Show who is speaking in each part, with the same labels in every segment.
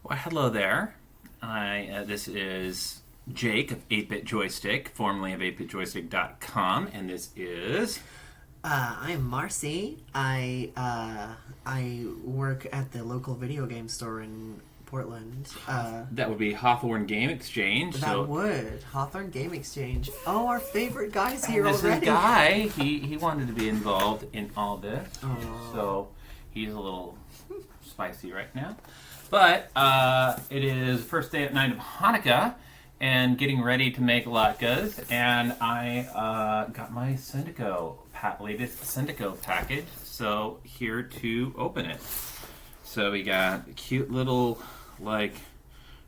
Speaker 1: Well, hello there. This is Jake of 8-Bit Joystick, formerly of 8bitjoystick.com, and this is...
Speaker 2: I'm Marcy. I work at the local video game store in Portland.
Speaker 1: That would be Hawthorne Game Exchange.
Speaker 2: Hawthorne Game Exchange. Oh, our favorite guy's here
Speaker 1: this
Speaker 2: already.
Speaker 1: This guy, he wanted to be involved in all this, so he's a little spicy right now. But it is the first day at night of Hanukkah, and getting ready to make latkes, and I got my Sendico, latest Sendico package, so here to open it. So we got a cute little, like,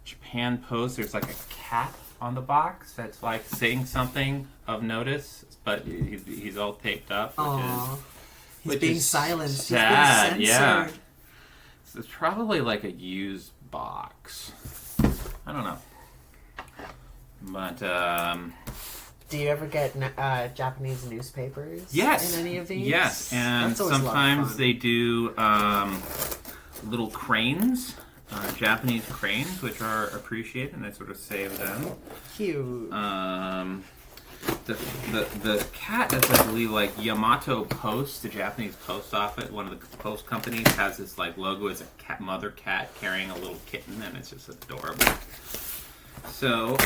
Speaker 1: Japan post. There's like a cat on the box that's like saying something of notice, but he's all taped up.
Speaker 2: He's being silenced.
Speaker 1: Sad,
Speaker 2: he's being censored.
Speaker 1: yeah. It's probably like a used box. I don't know. But,
Speaker 2: do you ever get Japanese newspapers?
Speaker 1: Yes.
Speaker 2: In any of these?
Speaker 1: Yes, and sometimes they do little cranes, Japanese cranes, which are appreciated, and I sort of save them.
Speaker 2: Cute.
Speaker 1: The cat is, I believe, like Yamato Post, the Japanese post office. One of the post companies has this like logo as a mother cat carrying a little kitten, and it's just adorable. So,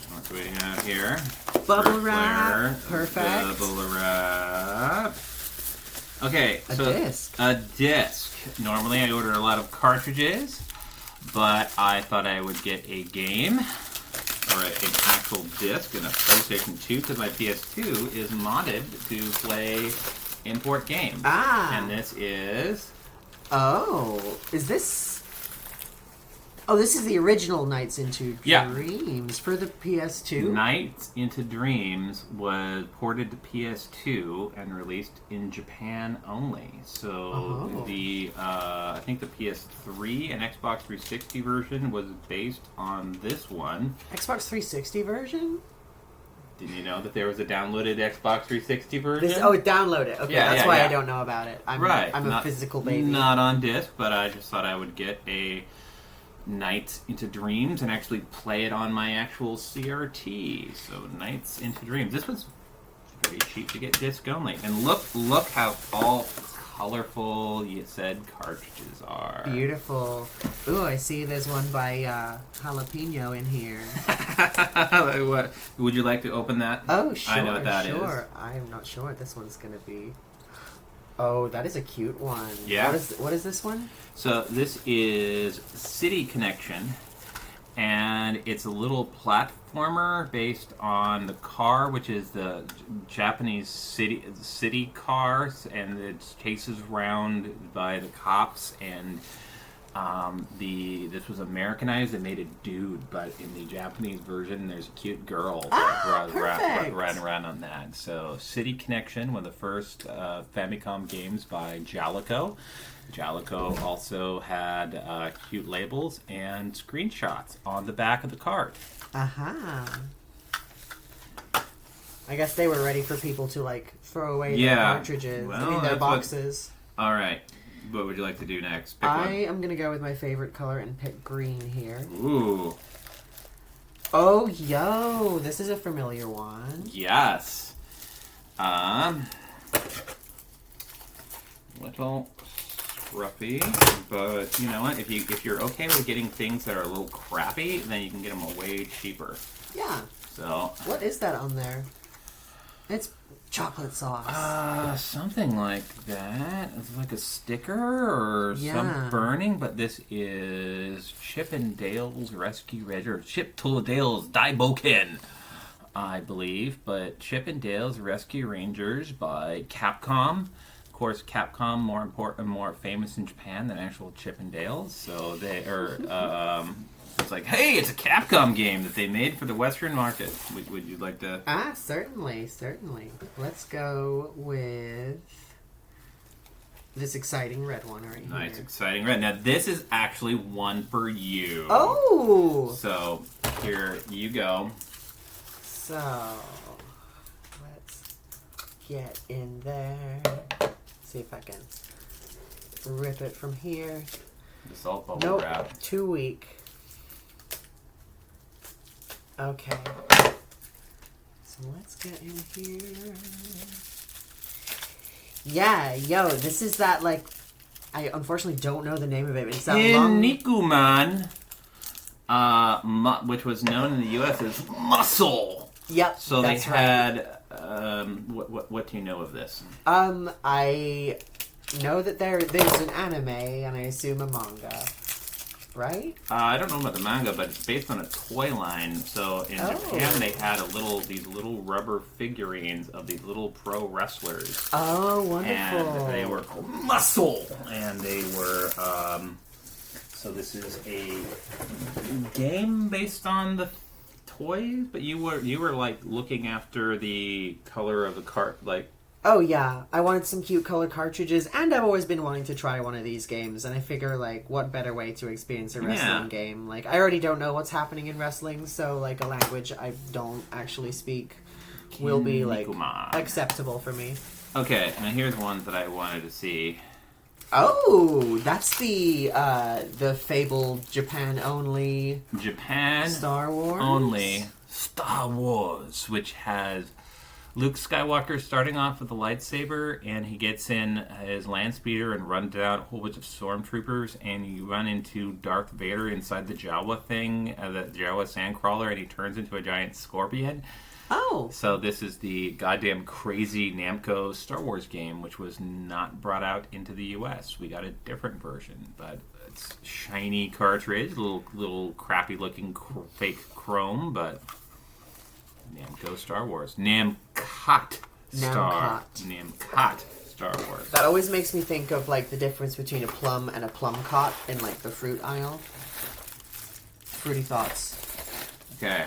Speaker 1: what do we have here?
Speaker 2: Bubble wrap. Perfect.
Speaker 1: Bubble wrap. Okay,
Speaker 2: a disc.
Speaker 1: A disc. Normally, I order a lot of cartridges. But I thought I would get a game, or an actual disc, and a PlayStation 2, because my PS2 is modded to play import games. And this is...
Speaker 2: this is the original Nights into Dreams for the PS2?
Speaker 1: Nights into Dreams was ported to PS2 and released in Japan only. So I think the PS3 and Xbox 360 version was based on this one.
Speaker 2: Xbox 360 version?
Speaker 1: Did you know that there was a downloaded Xbox 360 version?
Speaker 2: Download it. Okay, that's why I don't know about it. I'm a physical baby.
Speaker 1: Not on disc, but I just thought I would get a Nights into Dreams and actually play it on my actual CRT. So Nights into Dreams. This was pretty cheap to get disc only. And look how all colorful you said cartridges are.
Speaker 2: Beautiful. Ooh, I see there's one by Jalapeno in here.
Speaker 1: What? Would you like to open that?
Speaker 2: Oh, sure.
Speaker 1: I know what that is.
Speaker 2: I'm not sure what this one's going to be. Oh, that is a cute one.
Speaker 1: Yeah.
Speaker 2: What is this one?
Speaker 1: So this is City Connection, and it's a little platformer based on the car, which is the Japanese city cars, and it's chases around by the cops, and this was Americanized. They made a dude, but in the Japanese version, there's a cute girl running around on that. So, City Connection, one of the first Famicom games by Jalico. Jalico also had cute labels and screenshots on the back of the card.
Speaker 2: I guess they were ready for people to like throw away their cartridges.
Speaker 1: Well,
Speaker 2: their boxes.
Speaker 1: All right. What would you like to do next? Pick
Speaker 2: I am going to go with my favorite color and pick green here.
Speaker 1: Ooh.
Speaker 2: Oh, yo. This is a familiar one.
Speaker 1: Yes. Little scruffy, but you know what? If you're okay with getting things that are a little crappy, then you can get them way cheaper.
Speaker 2: Yeah.
Speaker 1: So.
Speaker 2: What is that on there? It's chocolate sauce.
Speaker 1: Something like that. It's like a sticker or some burning, but this is Chip and Dale's Rescue Ranger, or Chip to Dale's Daiboken, I believe. But Chip and Dale's Rescue Rangers by Capcom. Of course, Capcom more important, more famous in Japan than actual Chip and Dale's. So they are. It's like, hey, it's a Capcom game that they made for the Western market. Would you like to?
Speaker 2: Certainly. Let's go with this exciting red one right here.
Speaker 1: Nice, exciting red. Now, this is actually one for you.
Speaker 2: Oh!
Speaker 1: So, here you go.
Speaker 2: So, let's get in there. See if I can rip it from here.
Speaker 1: The salt bubble wrap.
Speaker 2: Too weak. Okay. So let's get in here. Yeah, yo, this is that, like, I unfortunately don't know the name of it, but it's that
Speaker 1: Nikuman, which was known in the U.S. as Muscle.
Speaker 2: Yep,
Speaker 1: so
Speaker 2: that's
Speaker 1: they had, what do you know of this?
Speaker 2: I know that there's an anime, and I assume a manga. Right?
Speaker 1: I don't know about the manga, but it's based on a toy line. So in Japan, they had these little rubber figurines of these little pro wrestlers.
Speaker 2: Oh, wonderful!
Speaker 1: And they were called Muscle, and they were. So this is a game based on the toys, but you were like looking after the color of the cart, like.
Speaker 2: Oh, yeah. I wanted some cute color cartridges, and I've always been wanting to try one of these games, and I figure, like, what better way to experience a wrestling game? Like, I already don't know what's happening in wrestling, so, like, a language I don't actually speak will be, like, acceptable for me.
Speaker 1: Okay, now here's one that I wanted to see.
Speaker 2: Oh, that's the fabled Japan-only Star
Speaker 1: Wars, which has Luke Skywalker starting off with a lightsaber, and he gets in his land speeder and runs down a whole bunch of stormtroopers, and you run into Darth Vader inside the Jawa thing, the Jawa sandcrawler, and he turns into a giant scorpion.
Speaker 2: Oh.
Speaker 1: So this is the goddamn crazy Namco Star Wars game, which was not brought out into the U.S. We got a different version, but it's shiny cartridge, little crappy looking fake chrome, but Namco Star Wars. Namcot Star Wars.
Speaker 2: That always makes me think of, like, the difference between a plum and a plum-cot in, like, the fruit aisle. Fruity thoughts.
Speaker 1: Okay.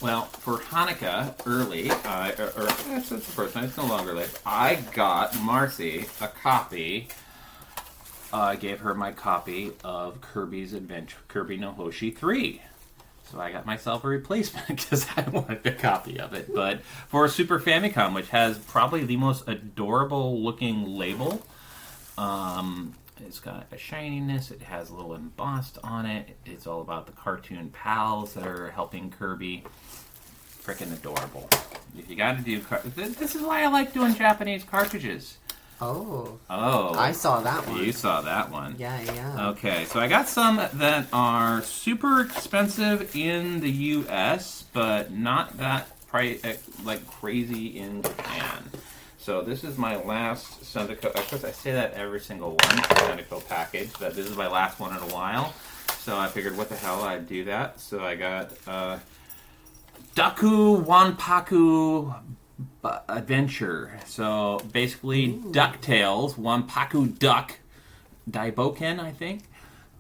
Speaker 1: Well, for Hanukkah, early, it's the first night, it's no longer late, I got Marcy a copy. I gave her my copy of Kirby's Adventure, Kirby no Hoshi 3. So I got myself a replacement because I wanted a copy of it. But for a Super Famicom, which has probably the most adorable looking label, it's got a shininess, it has a little embossed on it, it's all about the cartoon pals that are helping Kirby. Freaking adorable. If you gotta do... This is why I like doing Japanese cartridges.
Speaker 2: Oh.
Speaker 1: Oh.
Speaker 2: I saw that one.
Speaker 1: You saw that one.
Speaker 2: Yeah.
Speaker 1: Okay, so I got some that are super expensive in the U.S., but not that like crazy in Japan. So this is my last Sendico. Of course, I say that every single one, Sendico package, but this is my last one in a while. So I figured, what the hell, I'd do that. So I got Daku Wanpaku Adventure. So basically, DuckTales, Wanpaku Duck, Daiboken, I think.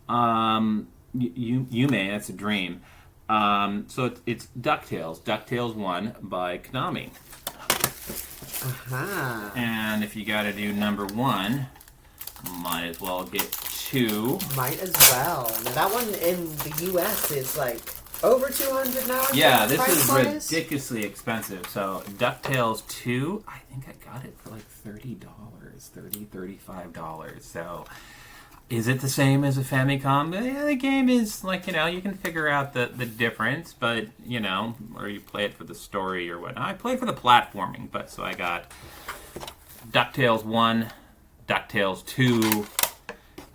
Speaker 1: Yume, that's a dream. So it's DuckTales, DuckTales 1 by Konami.
Speaker 2: Uh-huh.
Speaker 1: And if you gotta do number 1, might as well get 2.
Speaker 2: Might as well. Now that one in the US is like over $200 now.
Speaker 1: Yeah, this is ridiculously expensive. So DuckTales 2, I think I got it for like $30, $35. So is it the same as a Famicom? Yeah, the game is like, you can figure out the difference, but, or you play it for the story or whatnot. I play for the platforming, but so I got DuckTales 1, DuckTales 2,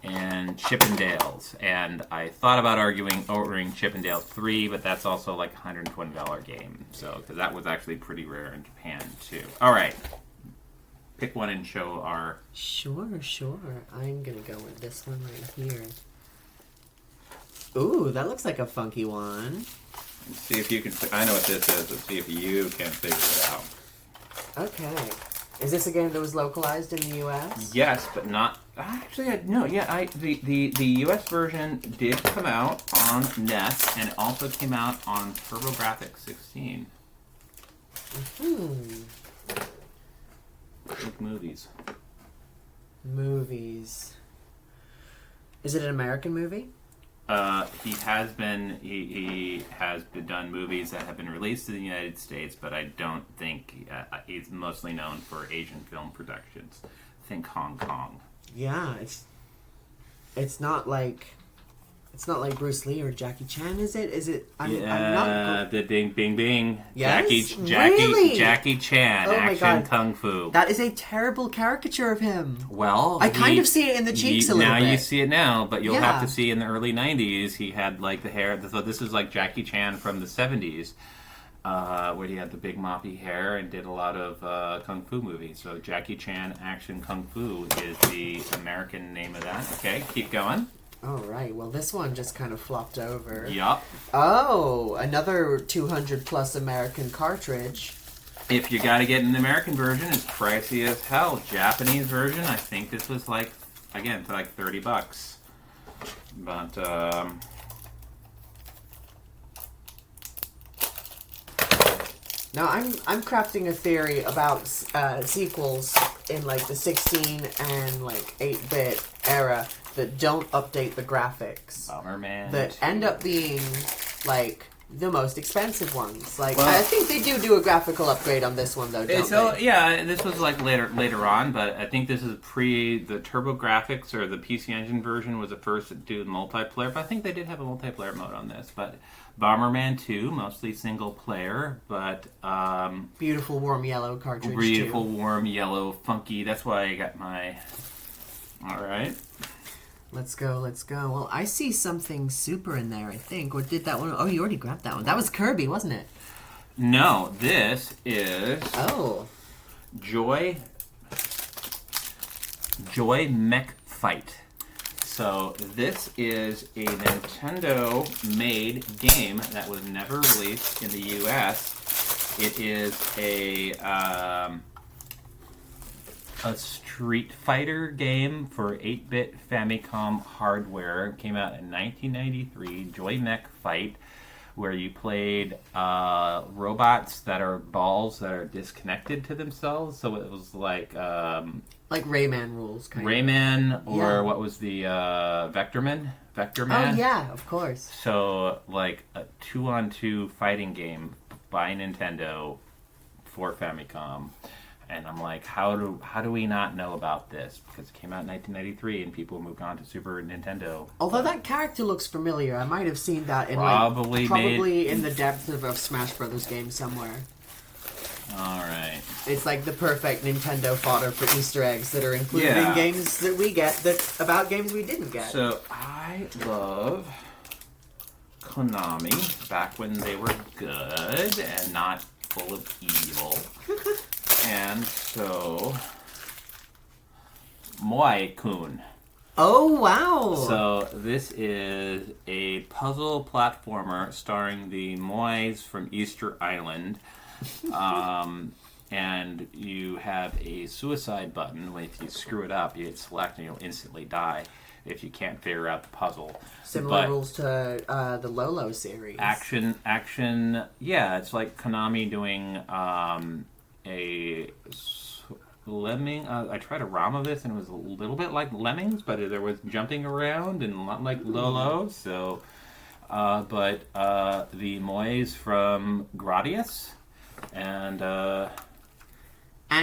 Speaker 1: and Chippendales. And I thought about ordering Chippendales 3, but that's also like a $120 game. So, because that was actually pretty rare in Japan, too. All right. Pick one and show our...
Speaker 2: Sure. I'm going to go with this one right here. Ooh, that looks like a funky one.
Speaker 1: Let's see if you can... I know what this is. Let's see if you can figure it out.
Speaker 2: Okay. Is this a game that was localized in the U.S.?
Speaker 1: Yes, but not... Actually, no. Yeah, the U.S. version did come out on NES, and it also came out on TurboGrafx 16. Like movies.
Speaker 2: Is it an American movie?
Speaker 1: He has been done movies that have been released in the United States, but I don't think he's mostly known for Asian film productions. think Hong Kong.
Speaker 2: Yeah, it's not like Bruce Lee or Jackie Chan, is it? Is it? I'm not.
Speaker 1: The ding, bing, bing.
Speaker 2: Yes?
Speaker 1: Jackie,
Speaker 2: Really?
Speaker 1: Jackie Chan,
Speaker 2: Oh my
Speaker 1: action
Speaker 2: God.
Speaker 1: kung fu.
Speaker 2: That is a terrible caricature of him.
Speaker 1: Well,
Speaker 2: I kind of see it in the cheeks a little
Speaker 1: now
Speaker 2: bit.
Speaker 1: you see it now, but you'll have
Speaker 2: Yeah.
Speaker 1: to see in the early '90s. He had like the hair. So this is like Jackie Chan from the '70s, where he had the big moppy hair and did a lot of kung fu movies. So Jackie Chan Action Kung Fu is the American name of that. Okay, keep going.
Speaker 2: All right. Well, this one just kind of flopped over.
Speaker 1: Yup.
Speaker 2: Oh, another 200 plus American cartridge.
Speaker 1: If you got to get an American version, it's pricey as hell. Japanese version, I think this was like, again, for like $30. But
Speaker 2: Now I'm crafting a theory about sequels in like the 16 and like 8-bit era that don't update the graphics.
Speaker 1: Bomberman
Speaker 2: That
Speaker 1: 2.
Speaker 2: end up being like the most expensive ones. Like
Speaker 1: Well-
Speaker 2: I think they do a graphical upgrade on this one though, don't
Speaker 1: So
Speaker 2: they?
Speaker 1: yeah, this was like later on, but I think this is pre the TurboGrafx or the PC Engine version was the first to do multiplayer. But I think they did have a multiplayer mode on this. But Bomberman 2, mostly single player, but
Speaker 2: Beautiful warm yellow cartridge
Speaker 1: beautiful,
Speaker 2: too.
Speaker 1: warm, yellow, funky. That's why I got my. All right.
Speaker 2: Let's go. Well, I see something super in there, I think. Or did that one? Oh, you already grabbed that one. That was Kirby, wasn't it?
Speaker 1: No, this is
Speaker 2: Oh.
Speaker 1: Joy Mech Fight. So this is a Nintendo-made game that was never released in the U.S. It is a Street Fighter game for 8-bit Famicom hardware. It came out in 1993. Joy Mech Fight, where you played robots that are balls that are disconnected to themselves. So it was like
Speaker 2: Like Rayman rules, kind of.
Speaker 1: Rayman, or
Speaker 2: Yeah.
Speaker 1: what was the Vectorman?
Speaker 2: Oh, yeah, of course.
Speaker 1: So like a 2-on-2 fighting game by Nintendo for Famicom. And I'm like, how do we not know about this? Because it came out in 1993 and people moved on to Super Nintendo.
Speaker 2: Although that character looks familiar, I might have seen that in
Speaker 1: Probably
Speaker 2: in the depths of a Smash Brothers game somewhere.
Speaker 1: All right.
Speaker 2: It's like the perfect Nintendo fodder for Easter eggs that are included
Speaker 1: Yeah.
Speaker 2: in games that we get about games we didn't get.
Speaker 1: So I love Konami back when they were good and not full of evil. And so Moai-kun.
Speaker 2: Oh, wow!
Speaker 1: So this is a puzzle platformer starring the Moais from Easter Island. And you have a suicide button. If you screw it up, you hit select and you'll instantly die if you can't figure out the puzzle.
Speaker 2: Similar
Speaker 1: But
Speaker 2: rules to the Lolo series.
Speaker 1: action. Yeah, it's like Konami doing a Lemming. I tried a ROM of this and it was a little bit like Lemmings, but there was jumping around and not like Lolo. So, but the Moais from Gradius and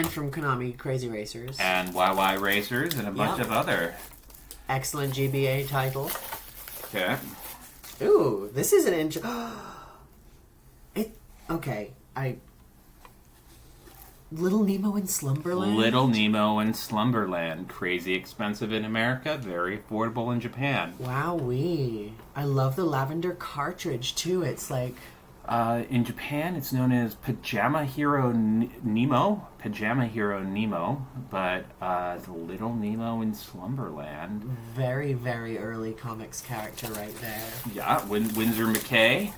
Speaker 2: from Konami Crazy Racers.
Speaker 1: and YY Racers and a bunch
Speaker 2: Yep.
Speaker 1: of other.
Speaker 2: Excellent GBA title.
Speaker 1: Okay.
Speaker 2: Ooh, this is an okay. Little Nemo in Slumberland?
Speaker 1: Little Nemo in Slumberland. Crazy expensive in America, very affordable in Japan.
Speaker 2: Wowee. I love the lavender cartridge too. It's like
Speaker 1: In Japan, it's known as Pajama Hero Nemo. Pajama Hero Nemo. But the Little Nemo in Slumberland.
Speaker 2: very, very early comics character right there.
Speaker 1: Yeah, Windsor McKay.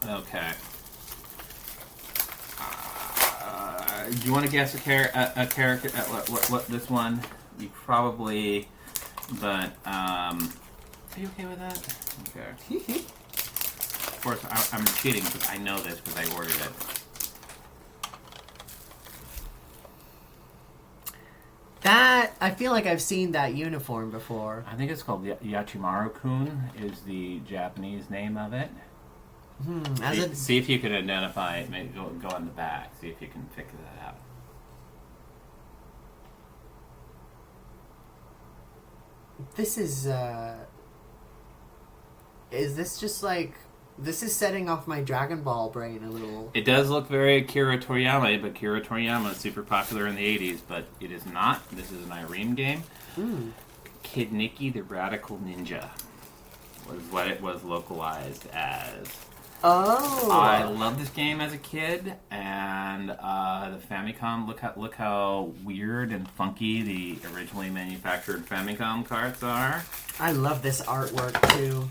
Speaker 1: Okay. Do you want to guess a character? What this one? You probably, but are you okay with that? Okay. Of course, I'm cheating because I know this because I ordered it.
Speaker 2: That I feel like I've seen that uniform before.
Speaker 1: I think it's called Yachimaru-kun is the Japanese name of it. See if you can identify it. Maybe go on the back. See if you can figure that out.
Speaker 2: This is this just like... This is setting off my Dragon Ball brain a little.
Speaker 1: It does look very Akira Toriyama, but Akira Toriyama is super popular in the 80s, but it is not. This is an Irene game. Kid Nikki the Radical Ninja was what it was localized as.
Speaker 2: Oh!
Speaker 1: I loved this game as a kid, and the Famicom, look how weird and funky the originally manufactured Famicom carts are.
Speaker 2: I love this artwork, too.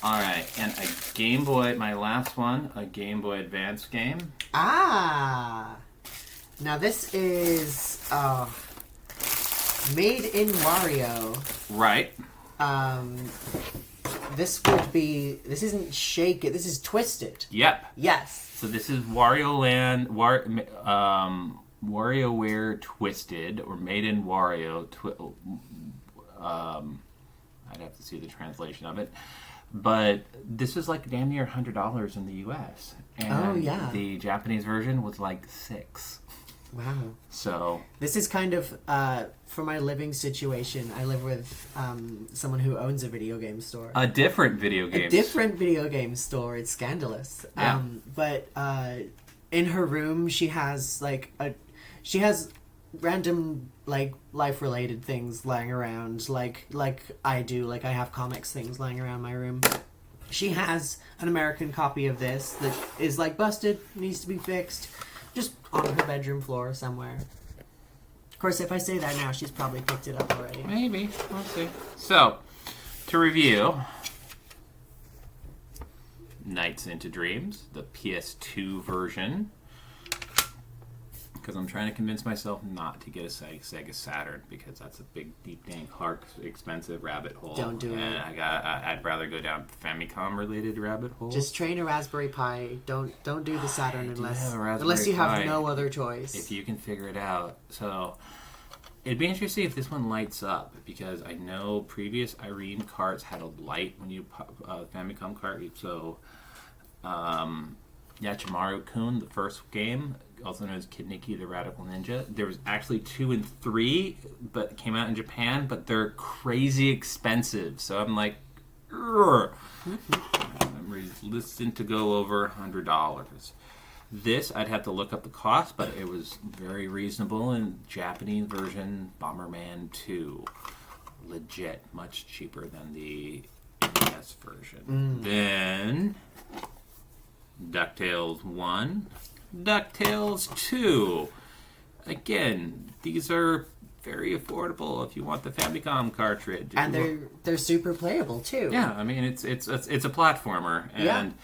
Speaker 1: Alright, and a Game Boy, my last one, a Game Boy Advance game.
Speaker 2: Ah! Now this is made in Wario.
Speaker 1: Right.
Speaker 2: This isn't Shake It, this is Twisted.
Speaker 1: Yep.
Speaker 2: Yes.
Speaker 1: So this is Wario Land, WarioWare Twisted, or Made in Wario. I'd have to see the translation of it. But this was like damn near $100 in the U.S. And the Japanese version was like $6.
Speaker 2: Wow.
Speaker 1: So
Speaker 2: this is kind of for my living situation. I live with someone who owns a video game store.
Speaker 1: A different video game
Speaker 2: store. It's scandalous.
Speaker 1: Yeah.
Speaker 2: But in her room, she has random like life related things lying around, like I do. Like I have comics things lying around my room. She has an American copy of this that is like busted, needs to be fixed, just on her bedroom floor somewhere. Of course, if I say that now, she's probably picked it up already.
Speaker 1: Maybe. We'll see. So, to review, Nights into Dreams, the PS2 version. Because I'm trying to convince myself not to get a Sega Saturn, because that's a big, deep, dank, hard, expensive rabbit hole.
Speaker 2: Don't do it.
Speaker 1: And I'd rather go down Famicom-related rabbit holes.
Speaker 2: Just train a Raspberry Pi. Don't do the Saturn
Speaker 1: unless
Speaker 2: you have no other choice.
Speaker 1: If you can figure it out. So it'd be interesting if this one lights up, because I know previous Irene carts had a light when you pop Famicom cart. So Yachimaru-kun, the first game, also known as Kid Nikki the Radical Ninja. There was actually 2 and 3, but it came out in Japan, but they're crazy expensive. So I'm like, I'm resistant to go over $100. This, I'd have to look up the cost, but it was very reasonable. And Japanese version, Bomberman 2. Legit, much cheaper than the NES version. Then DuckTales 1, DuckTales 2. Again, these are very affordable if you want the Famicom cartridge.
Speaker 2: And they're super playable too.
Speaker 1: Yeah, I mean it's a platformer, and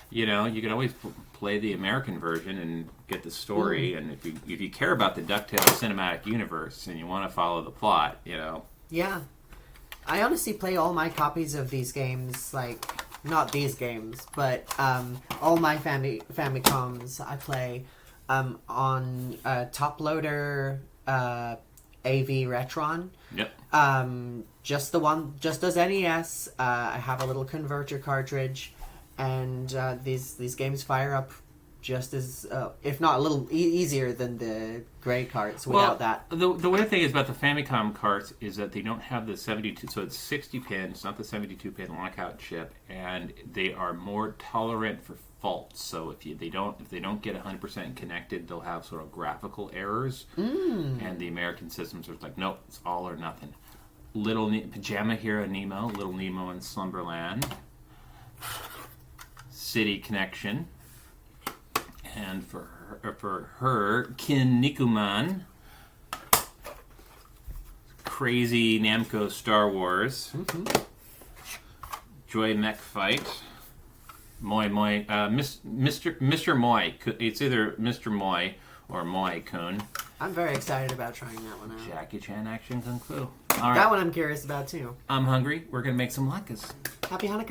Speaker 1: you know you can always play the American version and get the story. And if you care about the DuckTales cinematic universe and you want to follow the plot, you know. Yeah,
Speaker 2: I honestly play all my copies of these games, like. Not these games, but all my Famicoms I play on Top Loader AV Retron.
Speaker 1: Yep.
Speaker 2: Just as NES. I have a little converter cartridge, and these games fire up just as, if not a little easier than the gray carts without that.
Speaker 1: The weird thing is about the Famicom carts is that they don't have the 72, so it's 60 pin, it's not the 72-pin lockout chip, and they are more tolerant for faults. So if they don't get 100% connected, they'll have sort of graphical errors. And the American systems are like, nope, it's all or nothing. Pajama Hero Nemo, Little Nemo in Slumberland, City Connection. And for her, Kinnikuman, Crazy Namco Star Wars, Joy Mech Fight, Mr. Moi. It's either Mr. Moi or Moi-kun.
Speaker 2: I'm very excited about trying that one out.
Speaker 1: Jackie-chan Action Kung Fu.
Speaker 2: All right. That one I'm curious about too.
Speaker 1: I'm hungry. We're gonna make some latkes.
Speaker 2: Happy Hanukkah.